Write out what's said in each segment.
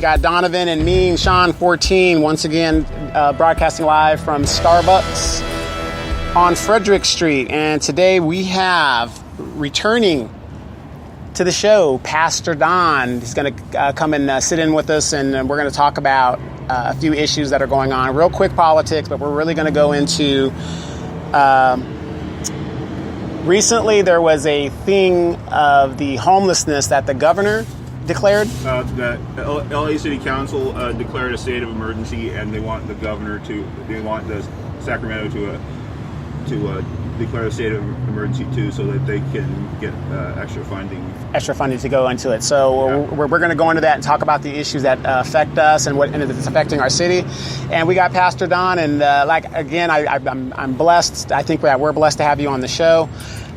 got Donovan and me and Sean 14 once again broadcasting live from Starbucks on Frederick Street. And today we have returning to the show, Pastor Don. He's going to come and sit in with us, and we're going to talk about a few issues that are going on. Real quick politics, but we're really going to go into... recently, there was a thing of the homelessness that the governor declared. The LA City Council declared a state of emergency, and they want the Sacramento to declare a state of emergency too, so that they can get extra funding to go into it. So we're going to go into that and talk about the issues that affect us and it's affecting our city. And we got Pastor Don, and I'm blessed. I think that we're blessed to have you on the show.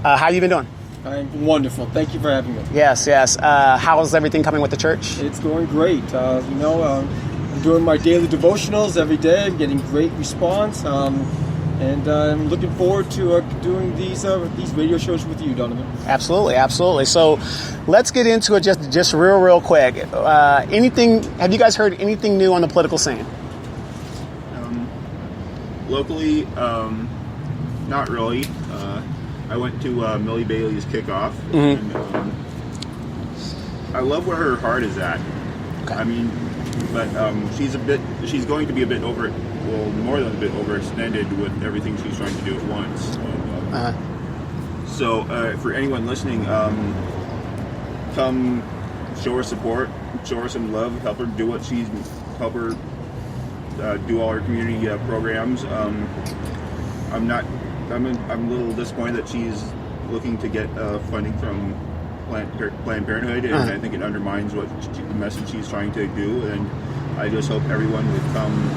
How you been doing? I'm wonderful. Thank you for having me. Yes. How's everything coming with the church? It's going great. I'm doing my daily devotionals every day. I'm getting great response. And I'm looking forward to doing these radio shows with you, Donovan. Absolutely. So let's get into it just real quick. Have you guys heard anything new on the political scene? Locally, not really. I went to Millie Bailey's kickoff, and I love where her heart is at. Okay. I mean, but she's going to be more than a bit overextended with everything she's trying to do at once. So for anyone listening, come show her support, show her some love, help her do all her community programs. I'm a little disappointed that she's looking to get funding from Planned Parenthood, and I think it undermines the message she's trying to do. And I just hope everyone would come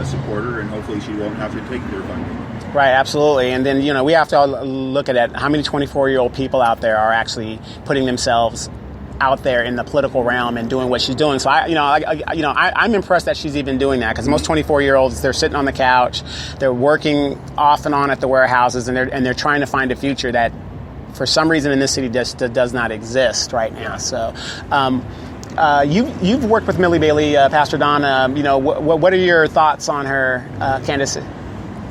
support her, and hopefully she won't have to take their funding. Right, absolutely. And then, we have to look at how many 24-year-old people out there are actually putting themselves out there in the political realm and doing what she's doing. So I'm impressed that she's even doing that, because most 24-year-olds, they're sitting on the couch, they're working off and on at the warehouses, and they're trying to find a future that for some reason in this city just does not exist right now. So you've worked with Millie Bailey, Pastor Don. What are your thoughts on her candidacy?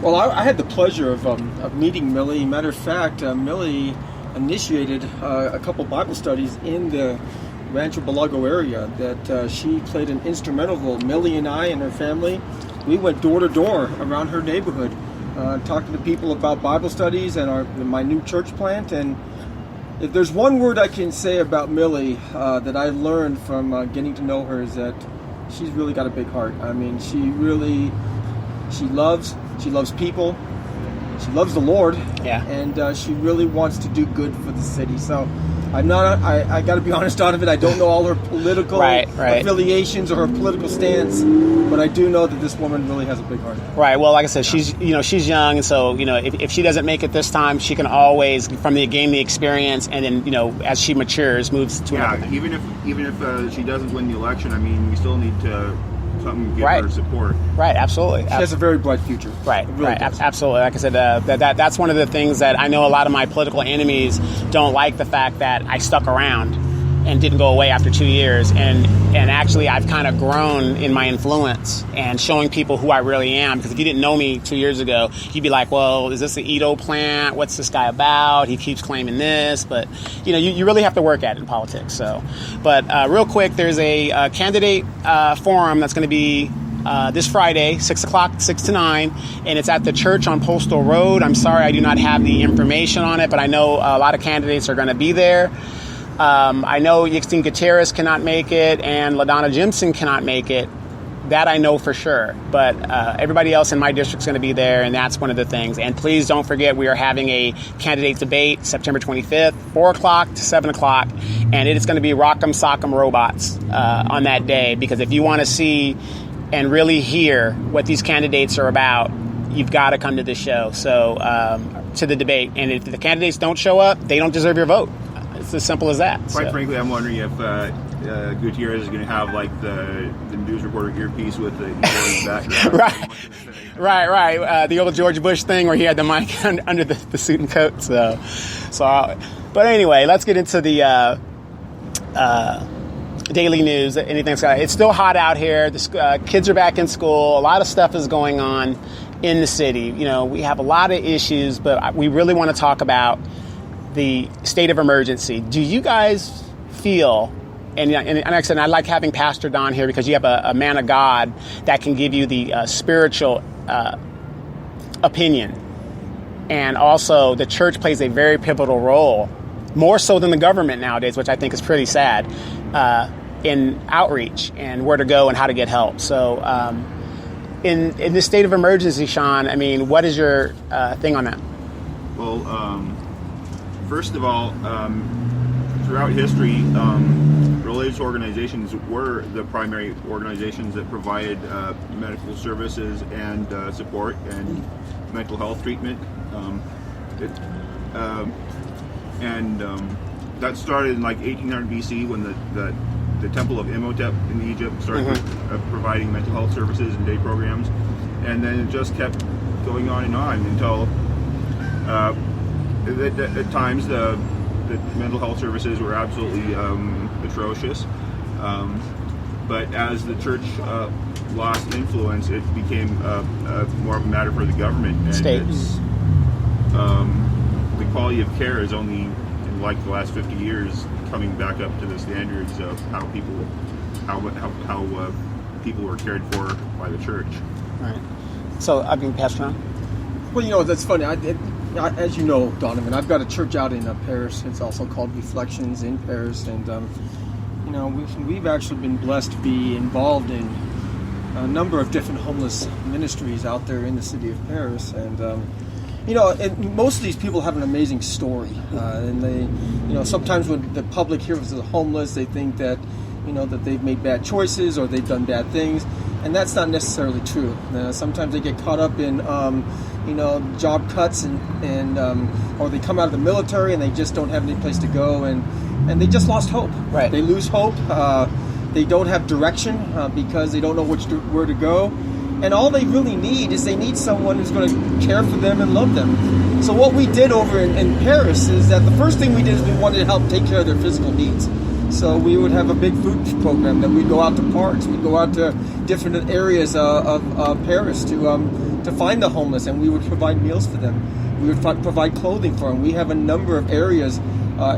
Well, I had the pleasure of meeting Millie. Matter of fact, Millie initiated a couple Bible studies in the Rancho Belago area that she played an instrumental role. Millie and I and her family, we went door to door around her neighborhood, talking to people about Bible studies and my new church plant. And if there's one word I can say about Millie that I learned from getting to know her, is that she's really got a big heart. I mean, she loves people. She loves the Lord, and she really wants to do good for the city. So I got to be honest, Donovan, I don't know all her political affiliations or her political stance, but I do know that this woman really has a big heart. Right. Well, like I said, she's young, and so if she doesn't make it this time, she can always gain the experience, and then as she matures, moves to another thing. Even if she doesn't win the election, I mean, we still need to give her support. Right, absolutely. She has a very bright future. Right, absolutely. Like I said, that's one of the things that I know a lot of my political enemies don't like, the fact that I stuck around and didn't go away after 2 years. And actually, I've kind of grown in my influence and showing people who I really am. Because if you didn't know me 2 years ago, you'd be like, well, is this the Edo plant? What's this guy about? He keeps claiming this. But, you really have to work at it in politics. So, but real quick, there's a candidate forum that's going to be this Friday, 6 o'clock, 6 to 9, and it's at the church on Postal Road. I'm sorry I do not have the information on it, but I know a lot of candidates are going to be there. I know Yixtin Gutierrez cannot make it, and LaDonna Jimson cannot make it. That I know for sure. But everybody else in my district is going to be there, and that's one of the things. And please don't forget, we are having a candidate debate September 25th, 4 o'clock to 7 o'clock, and it is going to be Rock'em Sock'em Robots on that day, because if you want to see and really hear what these candidates are about, you've got to come to this show. So to the debate. And if the candidates don't show up, they don't deserve your vote. It's as simple as that. Quite frankly, I'm wondering if Gutierrez is going to have like the news reporter earpiece with the background. Right. The old George Bush thing where he had the mic under the suit and coat. But anyway, let's get into the daily news, anything that's got, it's still hot out here. The kids are back in school. A lot of stuff is going on in the city. You know, we have a lot of issues, but we really want to talk about the state of emergency. Do you guys feel, and like I said, I like having Pastor Don here because you have a man of God that can give you the spiritual opinion. And also the church plays a very pivotal role, more so than the government nowadays, which I think is pretty sad, in outreach and where to go and how to get help. So in this state of emergency, Sean, I mean, what is your thing on that? Well, first of all, throughout history, religious organizations were the primary organizations that provided medical services and support and mental health treatment. That started in like 1800 BC when the Temple of Imhotep in Egypt started providing mental health services and day programs, and then it just kept going on until at times the mental health services were absolutely atrocious. But as the church lost influence, it became more of a matter for the government. And States. The quality of care is only, in like the last 50 years, coming back up to the standards of how people were cared for by the church. Right. So, I mean, Pastor John? Well, you know, that's funny. As you know, Donovan, I've got a church out in Paris. It's also called Reflections in Paris. And, you know, we've actually been blessed to be involved in a number of different homeless ministries out there in the city of Paris. And, you know, and most of these people have an amazing story. And they, you know, sometimes when the public hears of the homeless, they think that, you know, that they've made bad choices or they've done bad things. And that's not necessarily true. Sometimes they get caught up in, you know, job cuts and or they come out of the military and they just don't have any place to go and they just lost hope. Right. They lose hope. They don't have direction because they don't know where to go. And all they really need is they need someone who's going to care for them and love them. So what we did over in Paris is that the first thing we did is we wanted to help take care of their physical needs. So we would have a big food program that we'd go out to parks, we'd go out to different areas of Paris to find the homeless, and we would provide meals for them. We would provide clothing for them. We have a number of areas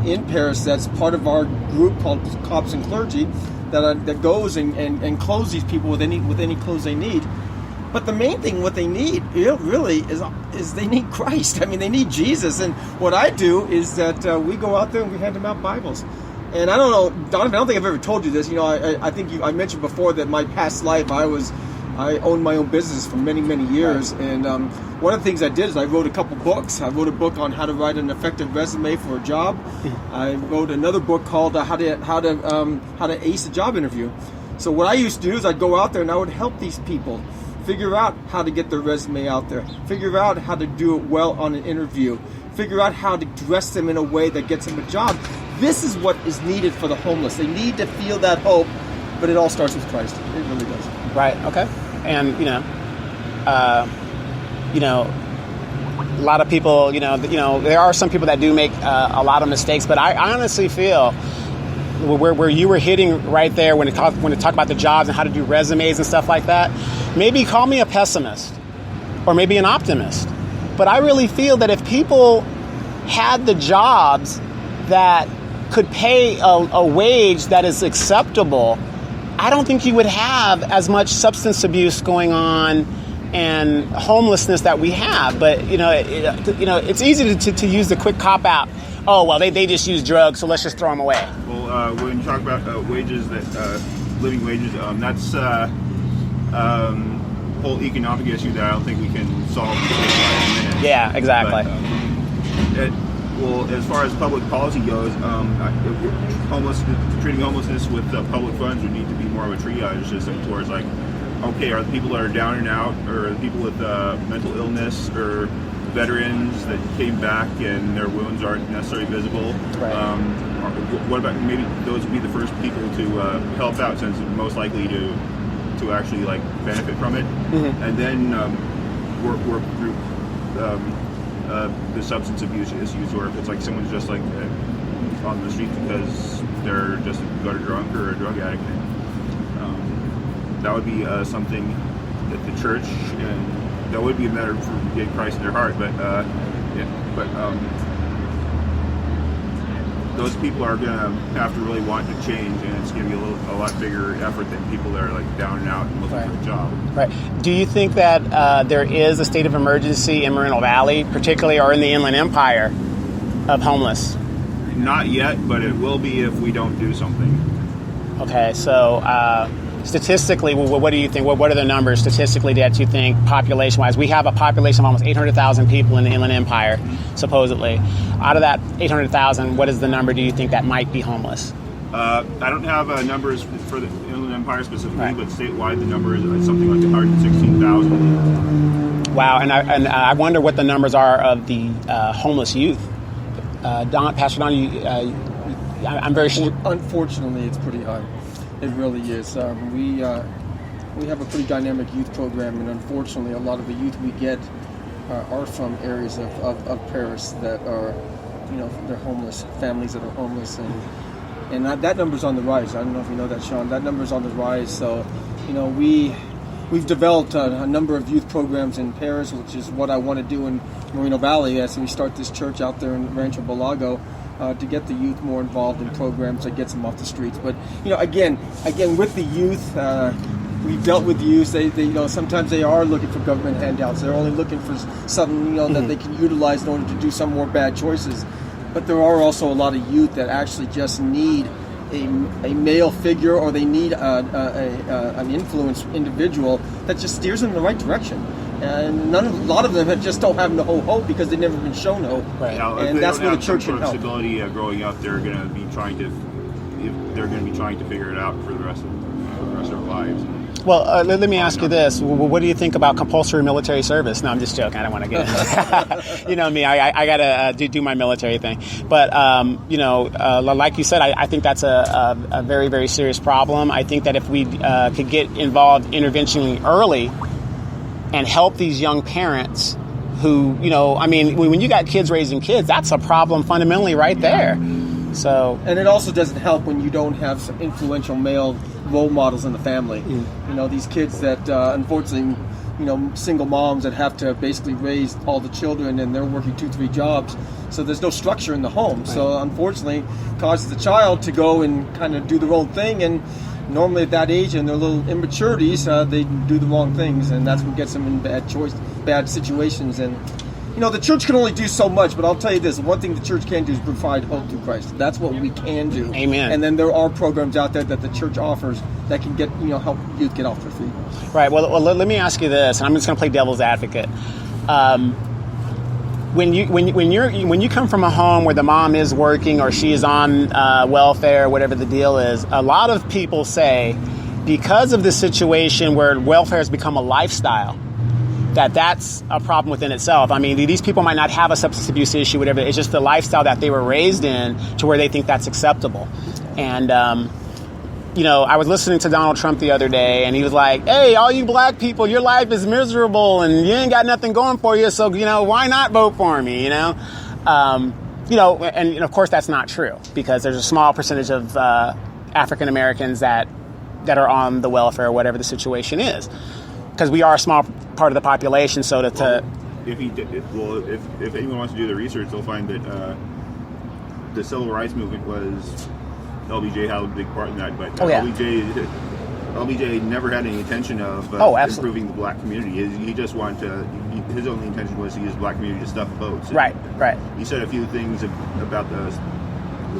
in Paris that's part of our group called Cops and Clergy that goes and clothes these people with any clothes they need. But the main thing, what they need really is they need Christ. I mean, they need Jesus. And what I do is that we go out there and we hand them out Bibles. And I don't know, Donovan, I don't think I've ever told you this. You know, I think I mentioned before that my past life, I owned my own business for many, many years. Right. And one of the things I did is I wrote a couple books. I wrote a book on how to write an effective resume for a job. I wrote another book called how to ace a job interview. So what I used to do is I'd go out there and I would help these people figure out how to get their resume out there, figure out how to do it well on an interview, figure out how to dress them in a way that gets them a job. This is what is needed for the homeless. They need to feel that hope, but it all starts with Christ. It really does. Right. Okay. And a lot of people, there are some people that do make a lot of mistakes, but I honestly feel where you were hitting right there when it talk about the jobs and how to do resumes and stuff like that. Maybe call me a pessimist or maybe an optimist, but I really feel that if people had the jobs that could pay a wage that is acceptable, I don't think you would have as much substance abuse going on and homelessness that we have. But it's easy to use the quick cop out. Oh well, they just use drugs, so let's just throw them away. Well, when you talk about wages, living wages, that's whole economic issue that I don't think we can solve in 5 minutes. Yeah, exactly. But, well, as far as public policy goes, treating homelessness with public funds would need to be more of a triage system towards like, okay, are the people that are down and out, or the people with mental illness, or veterans that came back and their wounds aren't necessarily visible? Right. What about maybe those would be the first people to help out, since they're most likely to actually like benefit from it, and then work through the substance abuse issues, or if it's like someone's just like on the street because they're just a gutter drunk or a drug addict. That would be something that the church, and that would be a matter for getting Christ in their heart. But those people are going to have to really want to change, and it's going to be a lot bigger effort than people that are like down and out and looking for a job. Right. Do you think that there is a state of emergency in Moreno Valley, particularly, or in the Inland Empire, of homeless? Not yet, but it will be if we don't do something. Okay, so statistically, what do you think? What are the numbers statistically that you think, population-wise? We have a population of almost 800,000 people in the Inland Empire, supposedly. Out of that 800,000, what is the number do you think that might be homeless? I don't have numbers for the Inland Empire specifically, but statewide the number is something like 116,000. Wow, and I wonder what the numbers are of the homeless youth. Pastor Don, I'm very sure. Unfortunately, it's pretty high. It really is. We have a pretty dynamic youth program, and unfortunately, a lot of the youth we get are from areas of Paris that are, they're homeless, families that are homeless, and that number's on the rise. I don't know if you know that, Sean. That number's on the rise. So, we've developed a number of youth programs in Paris, which is what I want to do in Moreno Valley as we start this church out there in Rancho Balago. To get the youth more involved in programs that gets them off the streets. But again, with the youth, we've dealt with youth. They sometimes they are looking for government handouts. They're only looking for something that they can utilize in order to do some more bad choices. But there are also a lot of youth that actually just need a male figure, or they need an influenced individual that just steers them in the right direction. And a lot of them just don't have no hope because they've never been shown hope. Right. And that's where the church can help. Stability growing up, they're going to be trying to figure it out for the rest of their lives. Well, let me ask you this. What do you think about compulsory military service? No, I'm just joking. I don't want to get into it. You know me. I got to do my military thing. But, like you said, I think that's a very, very serious problem. I think that if we could get involved interventionally early and help these young parents who, when you got kids raising kids, that's a problem fundamentally right there. So, and it also doesn't help when you don't have some influential male role models in the family. These kids that unfortunately, single moms that have to basically raise all the children, and they're working 2-3 jobs, so there's no structure in the home. Right. So unfortunately, causes the child to go and kind of do their own thing, and normally at that age and their little immaturities, they do the wrong things, and that's what gets them in bad situations. And the church can only do so much, but I'll tell you this: one thing the church can do is provide hope through Christ. That's what we can do. Amen. And then there are programs out there that the church offers that can get help youth get off their feet. Right. Well, let me ask you this, and I'm just going to play devil's advocate. When you come from a home where the mom is working or she is on welfare, whatever the deal is, a lot of people say because of the situation where welfare has become a lifestyle, that's a problem within itself. I mean, these people might not have a substance abuse issue, whatever. It's just the lifestyle that they were raised in to where they think that's acceptable. And, I was listening to Donald Trump the other day, and he was like, hey, all you black people, your life is miserable, and you ain't got nothing going for you, so, why not vote for me, and of course that's not true, because there's a small percentage of African Americans that are on the welfare or whatever the situation is. Because we are a small part of the population, so if anyone wants to do the research, they'll find that the civil rights movement was LBJ had a big part in that. But LBJ never had any intention of improving the black community. He just wanted to. His only intention was to use the black community to stuff votes. Right. He said a few things about the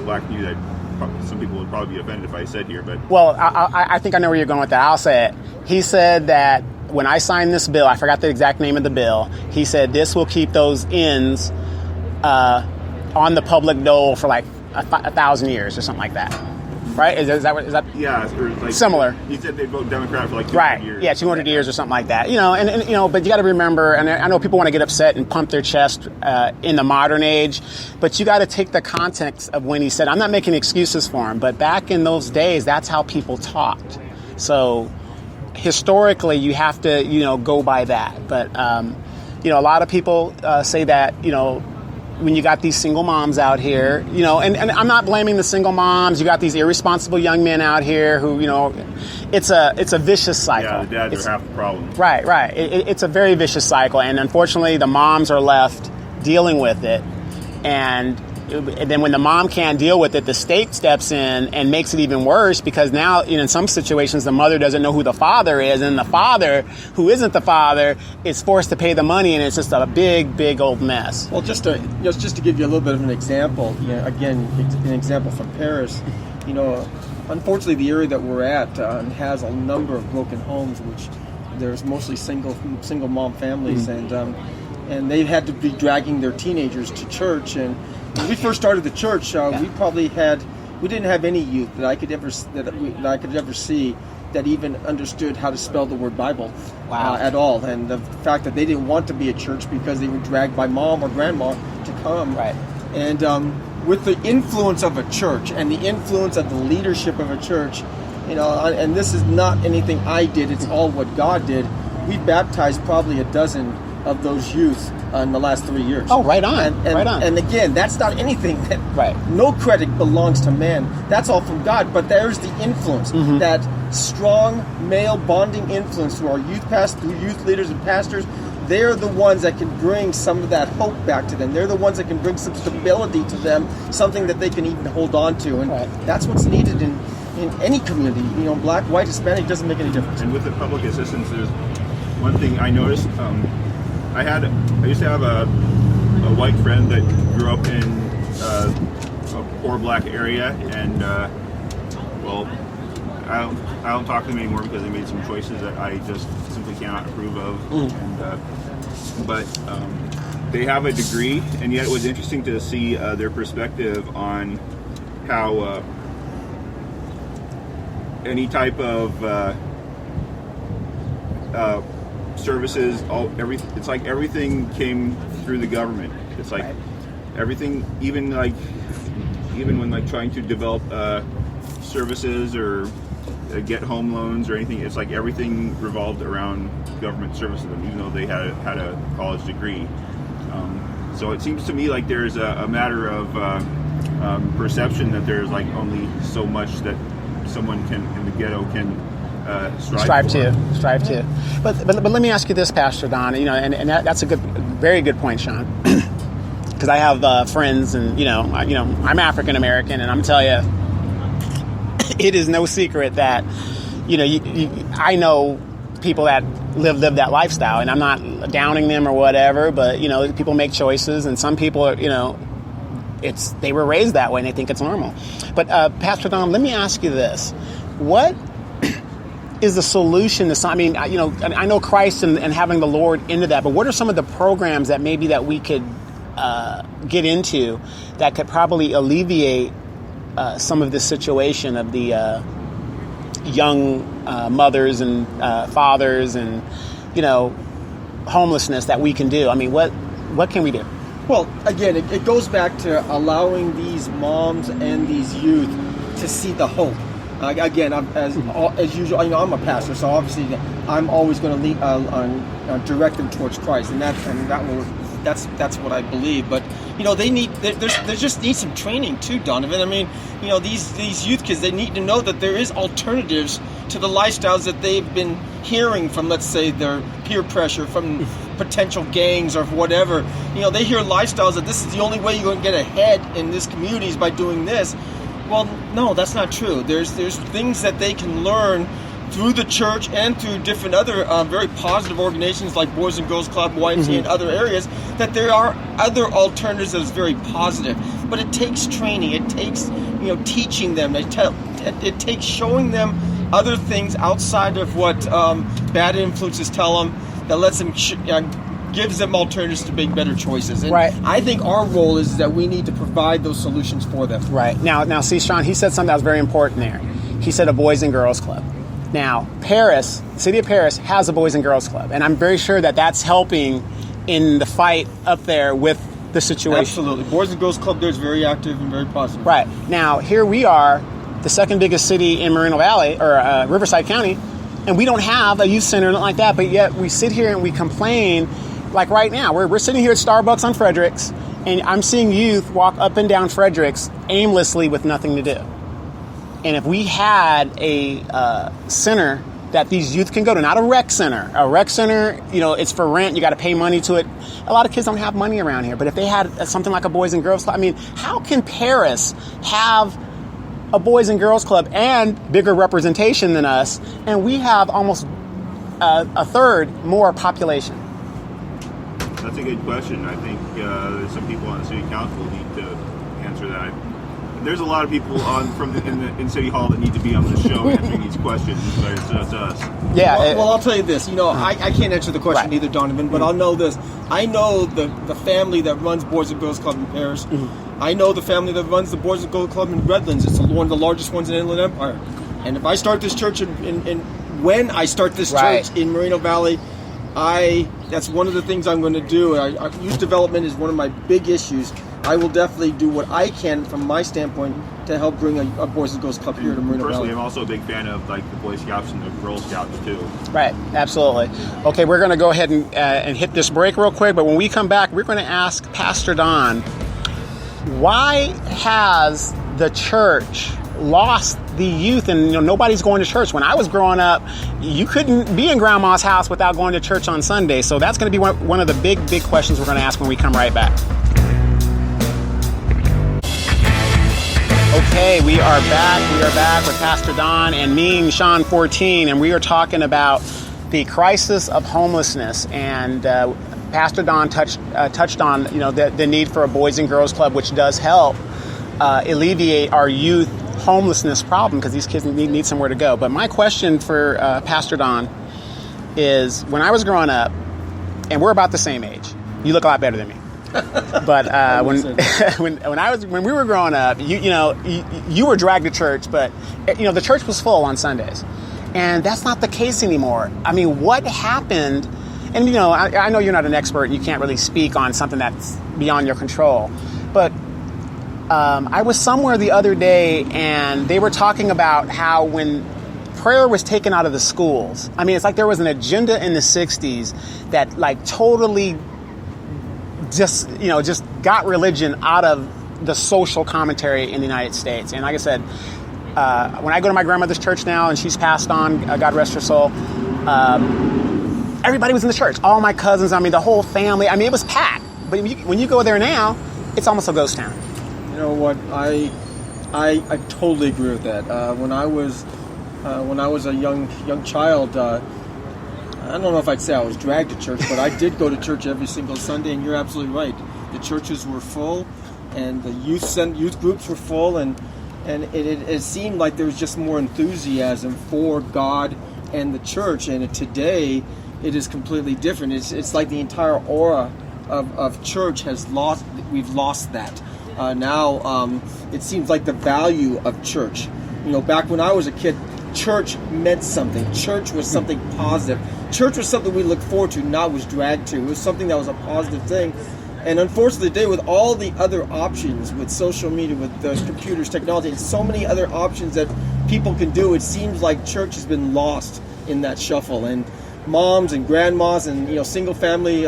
black community that some people would probably be offended if I said here, but I think I know where you're going with that. I'll say it. He said that when I signed this bill, I forgot the exact name of the bill. He said this will keep those ends on the public dole for like 1,000 years or something like that. Right? Is that? Yeah, or like similar. He said they'd vote Democrat for like 200 years. Yeah, 200 years or something like that. But you got to remember, and I know people want to get upset and pump their chest in the modern age, but you got to take the context of when he said. I'm not making excuses for him, but back in those days, that's how people talked. So historically, you have to go by that. But a lot of people say that when you got these single moms out here, you know, and I'm not blaming the single moms. You got these irresponsible young men out here who, you know, it's a vicious cycle. Yeah, the dads are half the problem. Right. It's a very vicious cycle, and unfortunately, the moms are left dealing with it, and then when the mom can't deal with it, the state steps in and makes it even worse, because now, you know, in some situations, the mother doesn't know who the father is, and the father, who isn't the father, is forced to pay the money, and it's just a big old mess. Well, just to give you a little bit of an example, you know, again, an example from Paris, you know, unfortunately, the area that we're at has a number of broken homes, which there's mostly single mom families, and they've had to be dragging their teenagers to church. And when we first started the church, we didn't have any youth that I could ever see that even understood how to spell the word Bible at all. And the fact that they didn't want to be at church because they were dragged by mom or grandma to come. Right. And with the influence of a church and the influence of the leadership of a church, you know, and this is not anything I did, it's all what God did. We baptized probably a dozen of those youth in the last 3 years. Oh, right on. Right on. And again, that's not anything that, right. No credit belongs to man. That's all from God. But there's the influence, that strong male bonding influence through our through youth leaders and pastors. They're the ones that can bring some of that hope back to them. They're the ones that can bring some stability to them, something that they can even hold on to. And that's what's needed in any community. You know, black, white, Hispanic, doesn't make any difference. And with the public assistance, there's one thing I noticed. I used to have a white friend that grew up in a poor black area, and well, I don't talk to them anymore because they made some choices that I just simply cannot approve of. And but they have a degree, and yet it was interesting to see their perspective on how any type of services, it's like everything came through the government. It's like everything, even when like trying to develop services or get home loans or anything, it's like everything revolved around government services, even though they had a college degree. So it seems to me like there's a matter of perception that there's like only so much that someone in the ghetto can strive to. But let me ask you this, Pastor Don. You know, and that's a very good point, Sean. Because I have friends, and you know, I'm African American, and I'm telling you, it is no secret that you know I know people that live that lifestyle, and I'm not downing them or whatever. But you know, people make choices, and some people are, you know, they were raised that way and they think it's normal. But Pastor Don, let me ask you this: what is the solution to some? I mean, you know, I know Christ and having the Lord into that, but what are some of the programs that maybe that we could get into that could probably alleviate some of this situation of the young mothers and fathers and, you know, homelessness that we can do? I mean, what can we do? Well, again, it goes back to allowing these moms and these youth to see the hope. Again, as usual, you know, I'm a pastor, so obviously I'm always going to lead, direct them towards Christ, and that's what I believe. But you know, they just need some training too, Donovan. I mean, you know, these youth kids, they need to know that there is alternatives to the lifestyles that they've been hearing from, let's say, their peer pressure, from potential gangs or whatever. You know, they hear lifestyles that this is the only way you're going to get ahead in this community is by doing this. Well, no, that's not true. There's things that they can learn through the church and through different other very positive organizations like Boys and Girls Club, YMCA, and other areas, that there are other alternatives that is very positive. But it takes training. It takes, you know, teaching them. It takes showing them other things outside of what bad influences tell them, that lets them gives them alternatives to make better choices. And I think our role is that we need to provide those solutions for them. Right. Now, see, Sean, he said something that was very important there. He said a Boys and Girls Club. Now, Paris, the city of Paris, has a Boys and Girls Club, and I'm very sure that that's helping in the fight up there with the situation. Absolutely. Boys and Girls Club there is very active and very positive. Right. Now, here we are, the second biggest city in Moreno Valley, or Riverside County, and we don't have a youth center or nothing like that, but yet we sit here and we complain. Like right now, we're sitting here at Starbucks on Fredericks, And I'm seeing youth walk up and down Fredericks aimlessly with nothing to do. And if we had a center that these youth can go to, not a rec center. A rec center, it's for rent. You got to pay money to it. A lot of kids don't have money around here. But if they had something like a Boys and Girls Club, I mean, how can Paris have a Boys and Girls Club and bigger representation than us, and we have almost a third more population? That's a good question. I think some people on the city council need to answer that. There's a lot of people in City Hall that need to be on the show answering these questions, but it's us. Yeah. Well, I'll tell you this. I can't answer the question either, Donovan, but I'll know this. I know the family that runs Boys and Girls Club in Paris. Mm-hmm. I know the family that runs the Boys and Girls Club in Redlands. It's one of the largest ones in Inland Empire. And if I start this church when I start this church in Moreno Valley, that's one of the things I'm going to do. Youth development is one of my big issues. I will definitely do what I can from my standpoint to help bring a Boys and Girls Club here to Moreno Valley. Personally, I'm also a big fan of the Boy Scouts and the Girl Scouts too. Right, absolutely. Okay, we're going to go ahead and hit this break real quick, but when we come back, we're going to ask Pastor Don, why has the church lost the youth, and nobody's going to church? When I was growing up, you couldn't be in grandma's house without going to church on Sunday. So that's going to be one of the big questions we're going to ask when we come right back. Okay, we are back. We are back with Pastor Don and me and Sean 14, and we are talking about the crisis of homelessness. And Pastor Don touched on the need for a Boys and Girls Club, which does help alleviate our youth homelessness problem, because these kids need somewhere to go. But my question for Pastor Don is, when I was growing up, and we're about the same age, you look a lot better than me. But when we were growing up, you were dragged to church, but the church was full on Sundays, and that's not the case anymore. I mean, what happened? And I know you're not an expert and you can't really speak on something that's beyond your control, but I was somewhere the other day and they were talking about how when prayer was taken out of the schools, I mean, it's like there was an agenda in the 60s that totally just got religion out of the social commentary in the United States. And like I said, when I go to my grandmother's church now, and she's passed on, God rest her soul, everybody was in the church. All my cousins, I mean, the whole family. I mean, it was packed. But when you go there now, it's almost a ghost town. You know what? I totally agree with that. When I was a young child, I don't know if I'd say I was dragged to church, but I did go to church every single Sunday, and you're absolutely right. The churches were full, and the youth groups were full, and it seemed like there was just more enthusiasm for God and the church. And today, it is completely different. It's like the entire aura of church we've lost that. Now, it seems like the value of church. Back when I was a kid, church meant something. Church was something positive. Church was something we looked forward to, not was dragged to. It was something that was a positive thing. And unfortunately today, with all the other options, with social media, with the computers, technology, and so many other options that people can do, it seems like church has been lost in that shuffle. And moms and grandmas and single family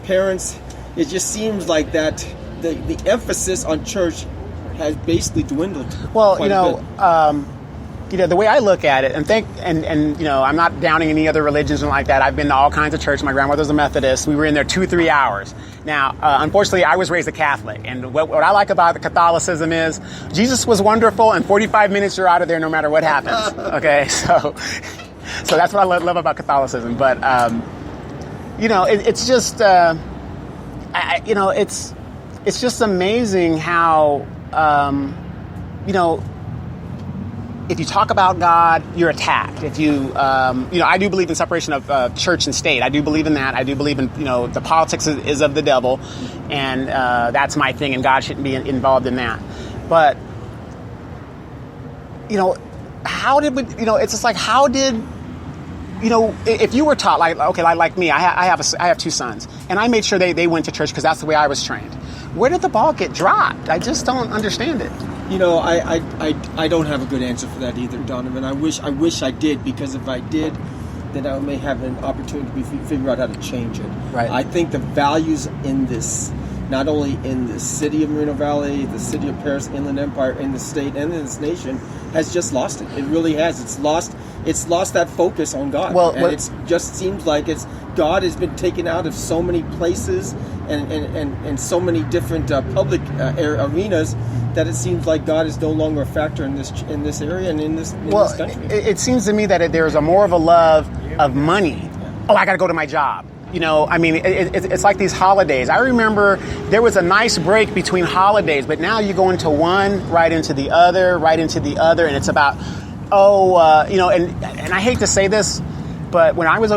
parents, it just seems like that the emphasis on church has basically dwindled. Well, the way I look at it, and I'm not downing any other religions like that. I've been to all kinds of churches. My grandmother's a Methodist. We were in there 2-3 hours. Now, unfortunately, I was raised a Catholic, and what I like about the Catholicism is Jesus was wonderful, and 45 minutes you're out of there no matter what happens. Okay, so that's what I love about Catholicism. But it's just it's just amazing how if you talk about God, you're attacked. If you, I do believe in separation of church and state. I do believe in that. I do believe in, the politics is of the devil, and that's my thing, and God shouldn't be involved in that. But, how did we, it's just like, how did, if you were taught, like me, I have 2 sons, and I made sure they went to church because that's the way I was trained. Where did the ball get dropped? I just don't understand it. I don't have a good answer for that either, Donovan. I wish I did, because if I did, then I may have an opportunity to figure out how to change it. Right. I think the values in this not only in the city of Moreno Valley, the city of Paris, Inland Empire, in the state and in this nation, has just lost it. It really has. It's lost that focus on God. Well, and it just seems like God has been taken out of so many places and so many different public arenas that it seems like God is no longer a factor in this area and in this country. It seems to me that there's more of a love of money. Yeah. Oh, I got to go to my job. I mean, it's like these holidays. I remember there was a nice break between holidays, but now you go into one, right into the other, and it's about, and I hate to say this, but when I was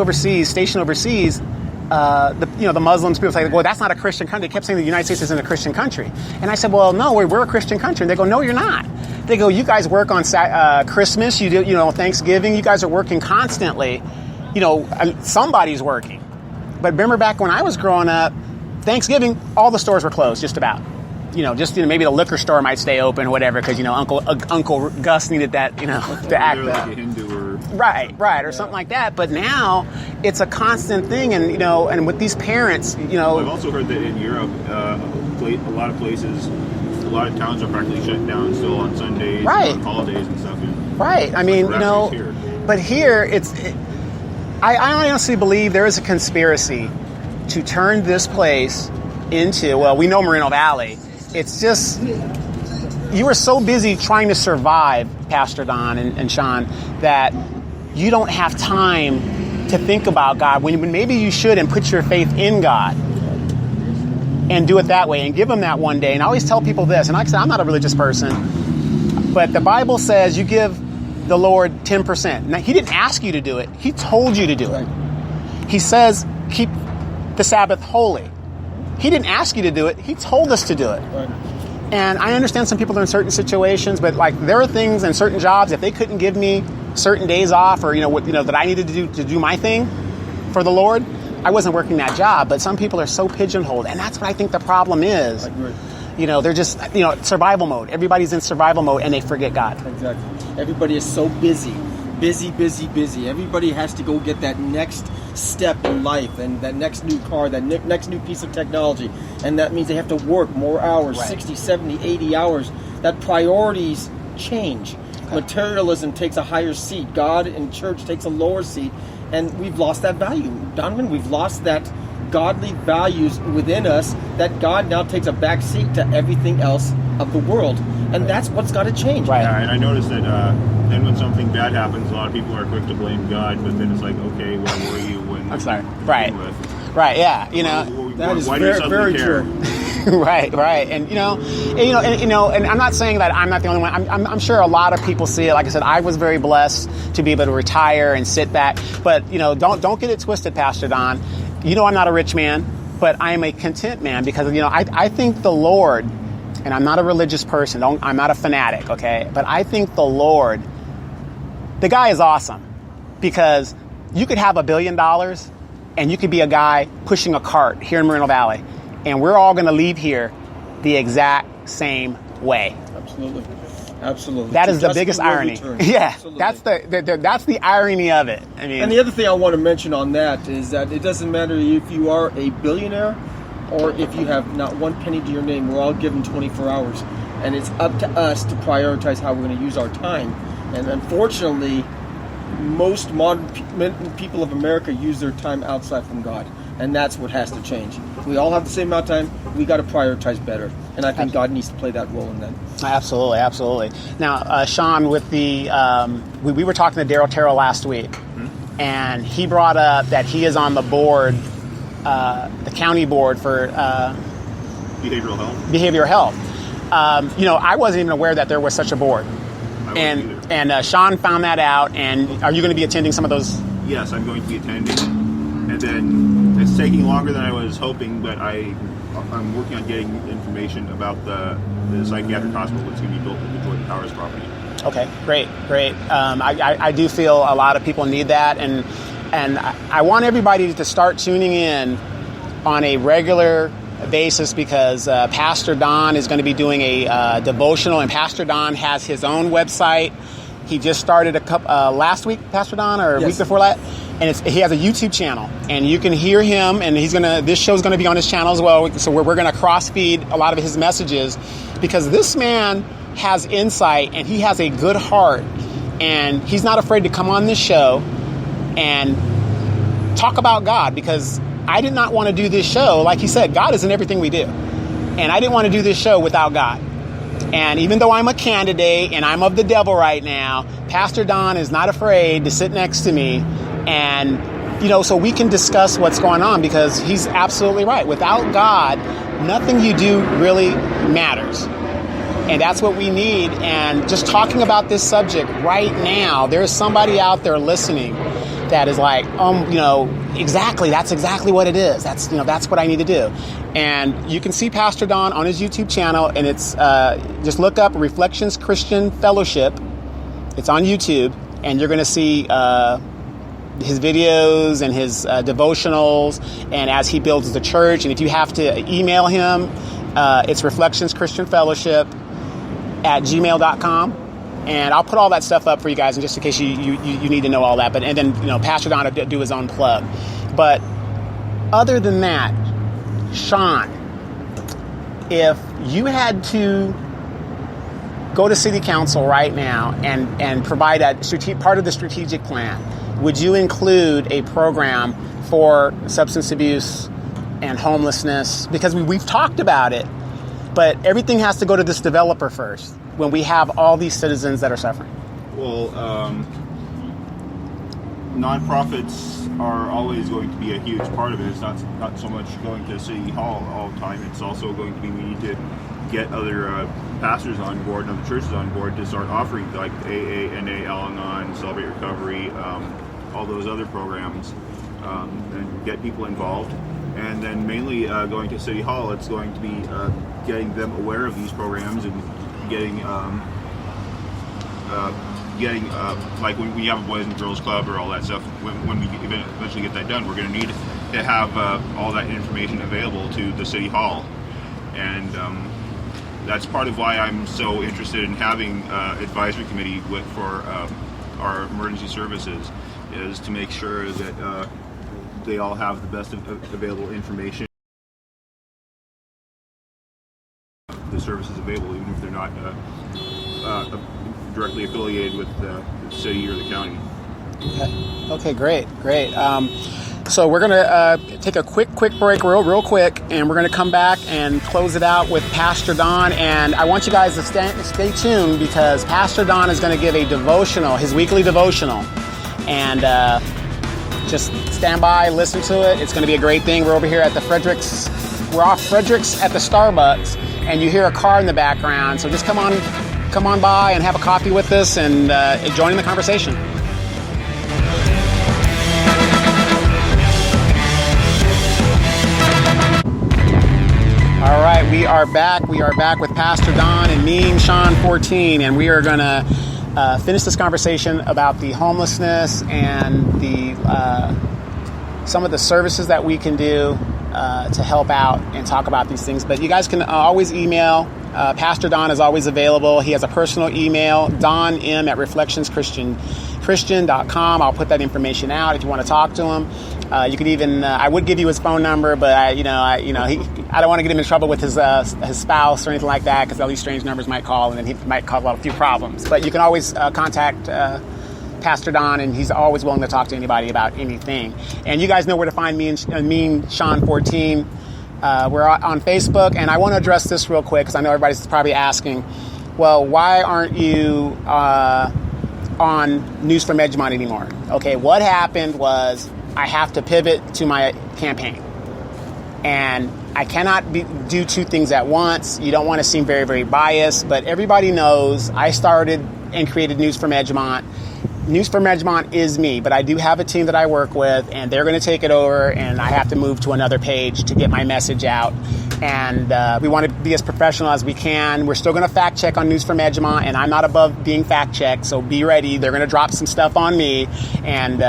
stationed overseas, the Muslims, people say, well, that's not a Christian country. They kept saying the United States isn't a Christian country. And I said, well, no, we're a Christian country. And they go, no, you're not. They go, you guys work on Christmas, you do, Thanksgiving, you guys are working constantly. Somebody's working. But remember back when I was growing up, Thanksgiving, all the stores were closed, just about. Maybe the liquor store might stay open or whatever because, Uncle Gus needed that, to act up. Like a Hindu or... Right, or something like that. But now it's a constant thing, and, and with these parents, I've also heard that in Europe, a lot of places, a lot of towns are practically shut down still on Sundays, right, on holidays and stuff. Right. I mean, but here I honestly believe there is a conspiracy to turn this place into, well, we know Moreno Valley. It's just, you are so busy trying to survive, Pastor Don and Sean, that you don't have time to think about God when maybe you should, and put your faith in God and do it that way and give him that one day. And I always tell people this, and like I said, I'm not a religious person, but the Bible says you give the Lord 10%. Now, he didn't ask you to do it. He told you to do it. He says, keep the Sabbath holy. He didn't ask you to do it. He told us to do it. Right. And I understand some people are in certain situations, but there are things and certain jobs, if they couldn't give me certain days off or, that I needed to do my thing for the Lord, I wasn't working that job. But some people are so pigeonholed. And that's what I think the problem is. They're just, survival mode. Everybody's in survival mode and they forget God. Exactly. Everybody is so busy. Everybody has to go get that next step in life and that next new car, that next new piece of technology. And that means they have to work more hours, right. 60, 70, 80 hours. That priorities change. Okay. Materialism takes a higher seat. God and church takes a lower seat. And we've lost that value. Donovan, we've lost that godly values within us, that God now takes a back seat to everything else of the world. And that's what's got to change. Right. Yeah, and I noticed that then when something bad happens, a lot of people are quick to blame God, but then it's like, okay, where were you when... I'm sorry. Right. Right, yeah. That is very true. Right. And and I'm not saying that I'm not the only one. I'm sure a lot of people see it. Like I said, I was very blessed to be able to retire and sit back. But don't get it twisted, Pastor Don. I'm not a rich man, but I am a content man because I think the Lord, and I'm not a religious person. I'm not a fanatic, okay? But I think the Lord, the guy is awesome because you could have $1 billion and you could be a guy pushing a cart here in Moreno Valley. And we're all going to leave here the exact same way. Absolutely. That is the biggest irony. Yeah, absolutely. That's the irony of it. I mean, and the other thing I want to mention on that is that it doesn't matter if you are a billionaire or if you have not one penny to your name. We're all given 24 hours, and it's up to us to prioritize how we're going to use our time. And unfortunately, most modern people of America use their time outside from God. And that's what has to change. We all have the same amount of time. We got to prioritize better. And I think God needs to play that role in that. Absolutely. Now, Sean, with the we were talking to Daryl Terrell last week, and he brought up that he is on the board, the county board for behavioral health. I wasn't even aware that there was such a board. And Sean found that out. And are you going to be attending some of those? Yes, I'm going to be attending. And then it's taking longer than I was hoping, but I'm working on getting information about the psychiatric hospital that's going to be built at the Jordan Powers property. Okay, great. I do feel a lot of people need that, and I want everybody to start tuning in on a regular basis because Pastor Don is going to be doing a devotional, and Pastor Don has his own website. He just started last week, Pastor Don, or a week before that. and he has a YouTube channel, and you can hear him, and this show's gonna be on his channel as well. So we're gonna cross feed a lot of his messages, because this man has insight and he has a good heart, and he's not afraid to come on this show and talk about God, because I did not want to do this show. Like he said, God is in everything we do, and I didn't want to do this show without God. And even though I'm a candidate and I'm of the devil right now, Pastor Don is not afraid to sit next to me, and so we can discuss what's going on, because he's absolutely right. Without God, nothing you do really matters. And that's what we need. And just talking about this subject right now, there is somebody out there listening that is like, exactly, that's exactly what it is. That's what I need to do. And you can see Pastor Don on his YouTube channel, and it's just look up Reflections Christian Fellowship. It's on YouTube, and you're going to see his videos and his devotionals, and as he builds the church. And if you have to email him, it's Reflections Christian Fellowship @gmail.com. And I'll put all that stuff up for you guys, and just in case you need to know all that. And then Pastor Don will do his own plug. But other than that, Sean, if you had to go to City Council right now and provide part of the strategic plan, would you include a program for substance abuse and homelessness? Because we've talked about it, but everything has to go to this developer first when we have all these citizens that are suffering. Well, nonprofits are always going to be a huge part of it. It's not so much going to City Hall all the time. It's also going to be, we need to get other pastors on board and other churches on board to start offering, like AA, NA, Al-Anon, Celebrate Recovery, all those other programs, and get people involved. And then mainly going to City Hall, it's going to be getting them aware of these programs, and getting like when we have a Boys and Girls Club or all that stuff, when we eventually get that done, we're going to need to have all that information available to the City Hall. And that's part of why I'm so interested in having advisory committee for our emergency services, is to make sure that they all have the best available information, the services available, even if they're not directly affiliated with the city or the county. Okay, great. So we're going to take a quick break real quick, and we're going to come back and close it out with Pastor Don. And I want you guys to stay tuned, because Pastor Don is going to give a devotional, his weekly devotional. And just stand by, listen to it. It's going to be a great thing. We're over here at the Fredericks. We're off Fredericks at the Starbucks, and you hear a car in the background. So just come on by and have a coffee with us and join in the conversation. All right, we are back. We are back with Pastor Don and me, Sean 14, and we are going to finish this conversation about the homelessness and the some of the services that we can do to help out and talk about these things. But you guys can always email. Pastor Don is always available. He has a personal email, donm@reflectionschristian.com. I'll put that information out if you want to talk to him. You could even, I would give you his phone number, but I don't want to get him in trouble with his spouse or anything like that, because all these strange numbers might call, and then he might cause a few problems. But you can always contact Pastor Don, and he's always willing to talk to anybody about anything. And you guys know where to find me and Sean 14. We're on Facebook, and I want to address this real quick, because I know everybody's probably asking, well, why aren't you on News from Edgemont anymore? Okay, what happened was I have to pivot to my campaign, and I cannot do two things at once. You don't want to seem very, very biased, but everybody knows I started and created News from Edgemont. News from Edgemont is me, but I do have a team that I work with, and they're going to take it over, and I have to move to another page to get my message out. And we want to be as professional as we can. We're still going to fact check on News from Edgemont, and I'm not above being fact checked, so be ready. They're going to drop some stuff on me, and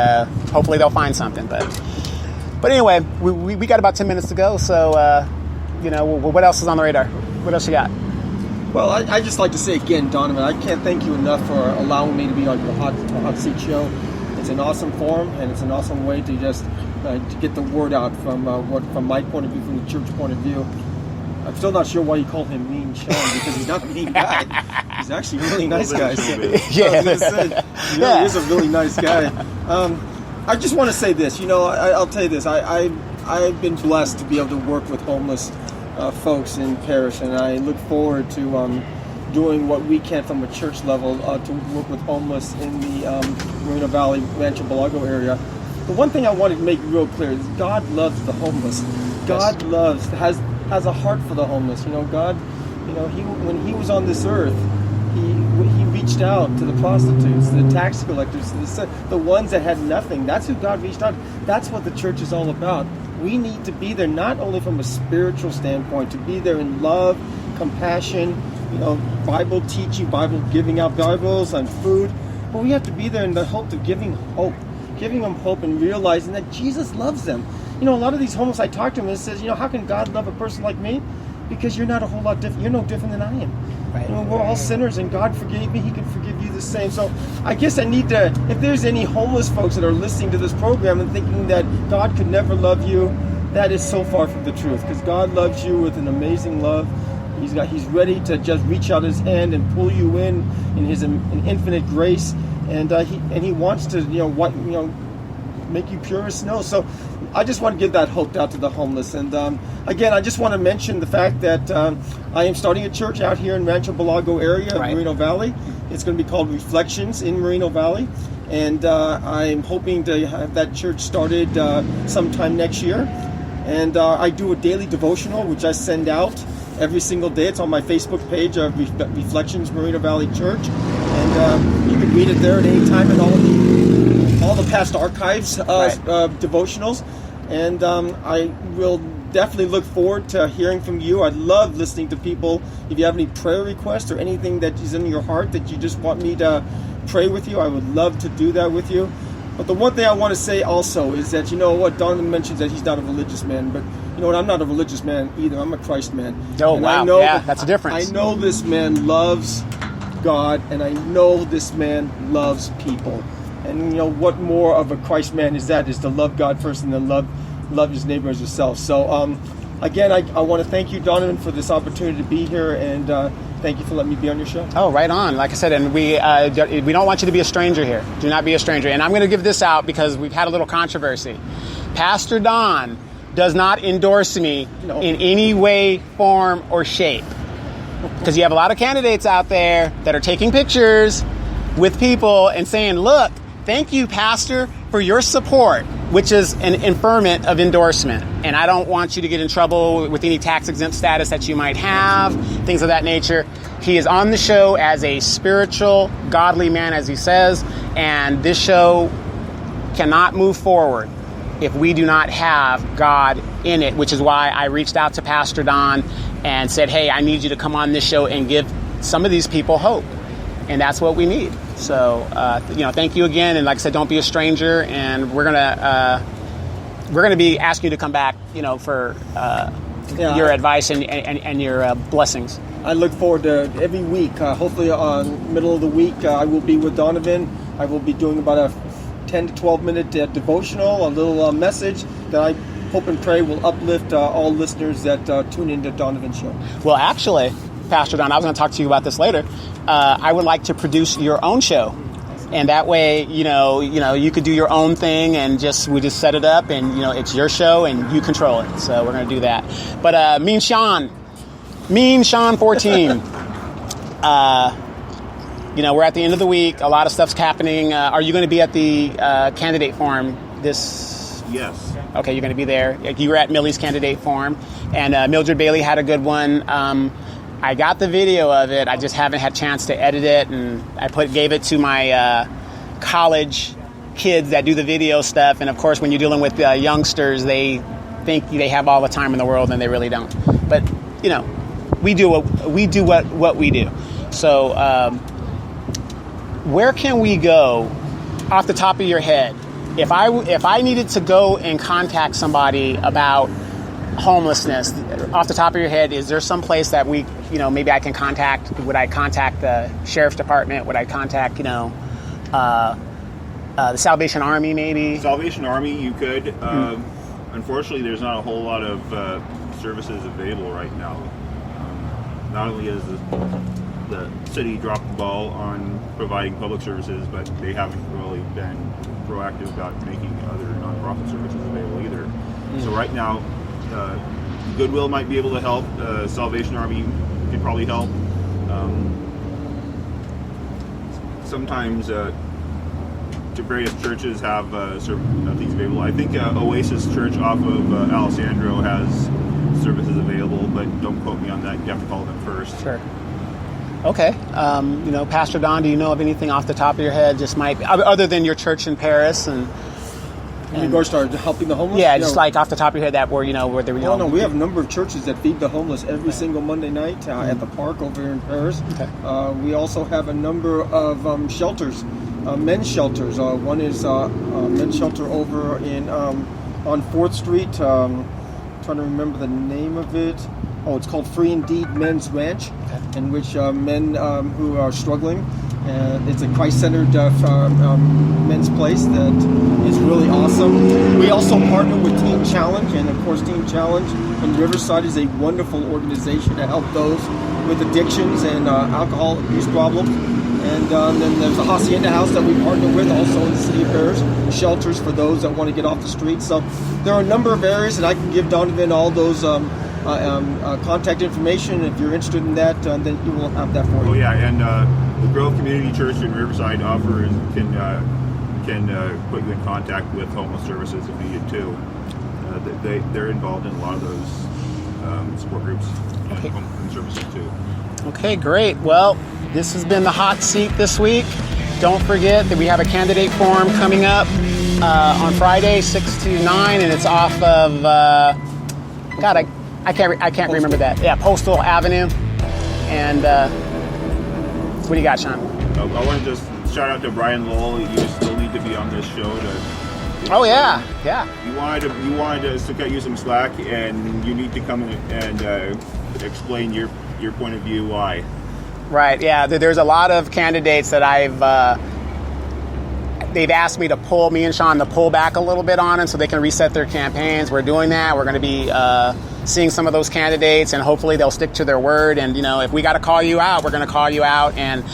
hopefully they'll find something. But anyway, we got about 10 minutes to go, so what else is on the radar? What else you got? Well, I just like to say again, Donovan, I can't thank you enough for allowing me to be like the hot seat show. It's an awesome forum, and it's an awesome way to just to get the word out from my point of view, from the church point of view. I'm still not sure why you call him Mean Sean, because he's not a mean guy. He's actually a really nice guy. Yeah. He is a really nice guy. I just want to say this. I'll tell you this. I've been blessed to be able to work with homeless folks in parish, and I look forward to doing what we can from a church level to work with homeless in the Moreno Valley, Rancho Belago area. The one thing I want to make real clear is God loves the homeless. God has a heart for the homeless. God, when he was on this earth, he reached out to the prostitutes, the tax collectors, the ones that had nothing. That's who God reached out. That's what the church is all about. We need to be there not only from a spiritual standpoint, to be there in love, compassion, Bible teaching, Bible giving out Bibles and food, but we have to be there in the hope of giving them hope and realizing that Jesus loves them. A lot of these homeless, I talk to them and it says, how can God love a person like me? Because you're not a whole lot different. You're no different than I am. Right. We're all sinners, and God forgave me. He can forgive you the same. So I guess I need to, if there's any homeless folks that are listening to this program and thinking that God could never love you, that is so far from the truth, because God loves you with an amazing love. He's ready to just reach out his hand and pull you in his infinite grace, and he wants to make you pure as snow. So I just want to give that hope out to the homeless. And again, I just want to mention the fact that I am starting a church out here in Rancho Belago area of Moreno Valley. It's going to be called Reflections in Moreno Valley, and I'm hoping to have that church started sometime next year. And I do a daily devotional, which I send out every single day. It's on my Facebook page of Reflections Moreno Valley Church, and you can read it there at any time, and all the past archives devotionals. And I will definitely look forward to hearing from you. I love listening to people. If you have any prayer requests or anything that is in your heart that you just want me to pray with you, I would love to do that with you. But the one thing I want to say also is that, Donovan mentions that he's not a religious man, but I'm not a religious man either. I'm a Christ man. Oh, and wow. I know that's a difference. I know this man loves God, and I know this man loves people. And what more of a Christ man is that? Is to love God first and then love his neighbor as yourself. So again, I want to thank you, Donovan, for this opportunity to be here, and thank you for letting me be on your show. Oh, right on. Like I said, and we don't want you to be a stranger here. Do not be a stranger. And I'm going to give this out because we've had a little controversy. Pastor Don does not endorse me in any way, form, or shape. Because you have a lot of candidates out there that are taking pictures with people and saying, look, thank you, Pastor, for your support, which is an inferment of endorsement. And I don't want you to get in trouble with any tax-exempt status that you might have, things of that nature. He is on the show as a spiritual, godly man, as he says, and this show cannot move forward if we do not have God in it, which is why I reached out to Pastor Don and said, hey, I need you to come on this show and give some of these people hope. And that's what we need. So, thank you again. And like I said, don't be a stranger. And we're gonna be asking you to come back, for your advice and your blessings. I look forward to every week. Hopefully, on middle of the week, I will be with Donovan. I will be doing about a 10 to 12 minute devotional, a little message that I hope and pray will uplift all listeners that tune into Donovan's show. Well, actually, Pastor Don, I was going to talk to you about this later. I would like to produce your own show, and that way, you could do your own thing, and we just set it up, and it's your show, and you control it. So we're going to do that. But Mean Sean 14. We're at the end of the week. A lot of stuff's happening. Are you going to be at the candidate forum this? Yes. Okay, you're going to be there. You were at Millie's candidate forum, and Mildred Bailey had a good one. I got the video of it. I just haven't had a chance to edit it, and I gave it to my college kids that do the video stuff. And of course, when you're dealing with youngsters, they think they have all the time in the world, and they really don't. But we do what we do. So, where can we go, off the top of your head, if I needed to go and contact somebody about homelessness, off the top of your head, is there some place that we, maybe I can contact? Would I contact the sheriff's department? Would I contact, The Salvation Army, maybe. Salvation Army, you could. Unfortunately, there's not a whole lot of services available right now. Not only has the city dropped the ball on providing public services, but they haven't really been proactive about making other nonprofit services available either. So right now, Goodwill might be able to help. Salvation Army could probably help. Sometimes various churches have things available. I think Oasis Church off of Alessandro has services available, but don't quote me on that. You have to call them first. Sure. Okay. Pastor Don, do you know of anything off the top of your head, just other than your church in Paris and in regards to helping the homeless? Yeah, just like off the top of your head, that where no, we have a number of churches that feed the homeless every single Monday night at the park over here in Paris. Okay. We also have a number of shelters, men's shelters. One is a men's shelter over on 4th Street. Trying to remember the name of it. Oh, it's called Free Indeed Men's Ranch, in which men who are struggling. It's a Christ-centered men's place that is really awesome. We also partner with Teen Challenge, and of course Teen Challenge in Riverside is a wonderful organization to help those with addictions and alcohol abuse problems. And then there's the Hacienda House that we partner with, also in the city of Paris, shelters for those that want to get off the street. So there are a number of areas, and I can give Donovan all those contact information. If you're interested in that, then you will have that for you. Oh yeah, and the Grove Community Church in Riverside can put you in contact with homeless services if needed too. They're involved in a lot of those support groups and home services too. Okay, great. Well, this has been the hot seat this week. Don't forget that we have a candidate forum coming up on Friday, 6 to 9, and it's off of I can't remember that. Yeah, Postal Avenue. And what do you got, Sean? I want to just shout out to Brian Lowell. You still need to be on this show Oh yeah. You wanted us to cut you some slack, and you need to come in and explain your point of view why. Right. Yeah. There's a lot of candidates that they've asked me and Sean to pull back a little bit on them so they can reset their campaigns. We're doing that. We're going to be seeing some of those candidates, and hopefully they'll stick to their word. And if we got to call you out, we're going to call you out. And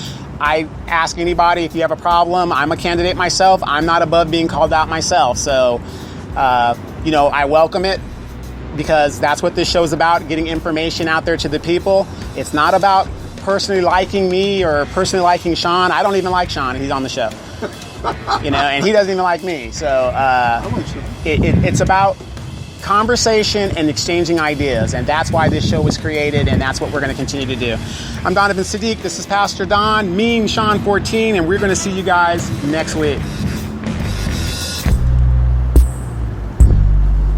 I ask anybody, if you have a problem, I'm a candidate myself. I'm not above being called out myself. So, I welcome it, because that's what this show's about, getting information out there to the people. It's not about personally liking me or personally liking Sean. I don't even like Sean, and he's on the show. And he doesn't even like me. So it's about conversation and exchanging ideas, and that's why this show was created, and that's what we're going to continue to do. I'm Donovan Sadiq. This is Pastor Don, me and Sean 14, and we're going to see you guys next week.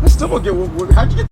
I still don't get how'd you get